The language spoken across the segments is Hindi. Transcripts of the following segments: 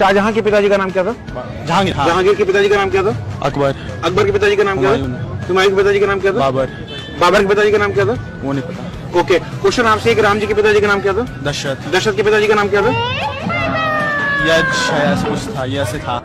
शाहजहां के पिताजी का नाम क्या था? जहांगीर। हाँ। जहांगीर के पिताजी का नाम क्या था? अकबर। अकबर के पिताजी का नाम क्या था? हुमायूं के पिताजी का नाम क्या था? बाबर। बाबर के पिताजी का नाम क्या था? वो नहीं पता। ओके, क्वेश्चन आपसे, एक राम जी के पिताजी का नाम क्या था? दशरथ। दशरथ के पिताजी का नाम क्या था? यह शायद ऐसे कुछ था, यह ऐसे था।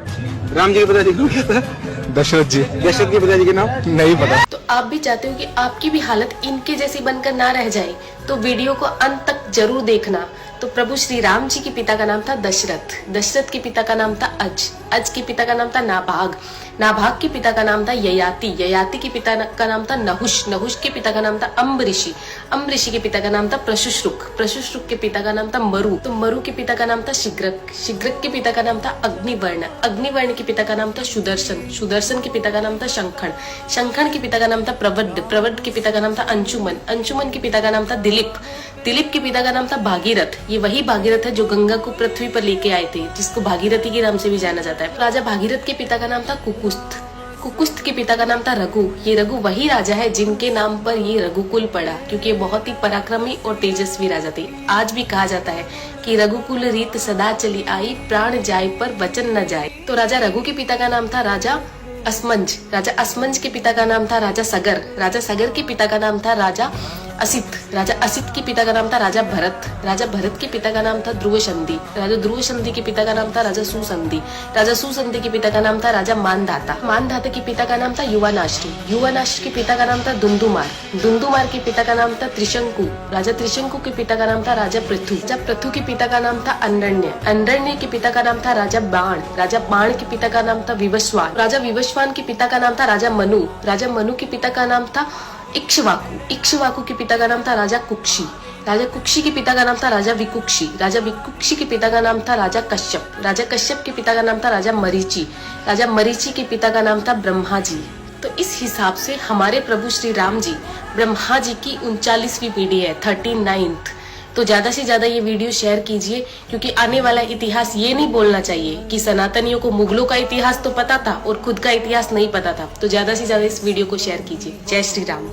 राम जी के पिताजी का नाम क्या था? दशरथ जी। दशरथ के पिताजी का नाम नहीं पता। तो आप भी चाहते हो कि आपकी भी हालत इनके जैसी बनकर ना रह जाए, तो वीडियो को अंत तक जरूर देखना। तो प्रभु श्री राम जी के पिता का नाम था दशरथ, दशरथ के पिता का नाम था अज के पिता का नाम था नाभाग, नाभाग के पिता का नाम था ययाति, ययाति के पिता का नाम था नहुष, नहुष के पिता का नाम था अम्बऋषि, अम्बऋषि के पिता का नाम था प्रशुश्रुक, प्रशुश्रुक के पिता का नाम था मरु, तो मरु के पिता का नाम था शिग्रक, शिग्रक के पिता का नाम था अग्निवर्ण, अग्निवर्ण के पिता का नाम था सुदर्शन, सुदर्शन के पिता का नाम था शंखण, शंखण के पिता का नाम था प्रवड्ड, प्रवड्ड के पिता का नाम था अंशुमन, अंशुमन के पिता का नाम था दिलीप, दिलीप के पिता का नाम था भागीरथ, ये वही भागीरथ है जो गंगा को पृथ्वी पर लेके आए थे, जिसको भागीरथी के नाम से भी जाना जाता है। राजा भागीरथ के पिता का नाम था कुकुस्थ, कुकुस्थ के पिता का नाम था रघु, ये रघु वही राजा है जिनके नाम पर ये रघुकुल पड़ा, क्योंकि ये बहुत ही पराक्रमी और तेजस्वी राजा थे। आज भी कहा जाता है कि रघुकुल रीत सदा चली आई, प्राण जाए पर वचन न जाए। तो राजा रघु के पिता का नाम था राजा असमंज, राजा असमंज के पिता का नाम था राजा सगर, राजा सगर के पिता का नाम था राजा असित, राजा असित के पिता का नाम था राजा भरत, राजा भरत के पिता का नाम था ध्रुव संधि, राजा ध्रुव संधि के पिता का नाम था राजा सुसंधि, राजा सुसंधि के पिता का नाम था राजा मानधाता, मानधाता के पिता का नाम था युवानाश्री, युवानाश्री के पिता का नाम था दुंदुमार, दुंदुमार के पिता का नाम था त्रिशंकु, राजा त्रिशंकु के पिता का नाम था राजा पृथु, राजा पृथु के पिता का नाम था अंडरण्य, अंडरण्य के पिता का नाम था राजा बाण, राजा बाण के पिता का नाम था विवस्वान, राजा विवस्वान के पिता का नाम था राजा मनु, राजा मनु के पिता का नाम था इक्ष्वाकु, इक्ष्वाकु के पिता का नाम था राजा कुक्षी, राजा कुक्षी के पिता का नाम था राजा विकुक्षी, राजा विकुक्षी के पिता का नाम था राजा कश्यप, राजा कश्यप के पिता का नाम था राजा मरीचि, राजा मरीचि के पिता का नाम था ब्रह्मा जी। तो इस हिसाब से हमारे प्रभु श्री राम जी ब्रह्मा जी की 39वीं पीढ़ी है, 39th। तो ज्यादा से ज्यादा ये वीडियो शेयर कीजिए, क्योंकि आने वाला इतिहास ये नहीं बोलना चाहिए कि सनातनियों को मुगलों का इतिहास तो पता था और खुद का इतिहास नहीं पता था। तो ज्यादा से ज्यादा इस वीडियो को शेयर कीजिए। जय श्री राम।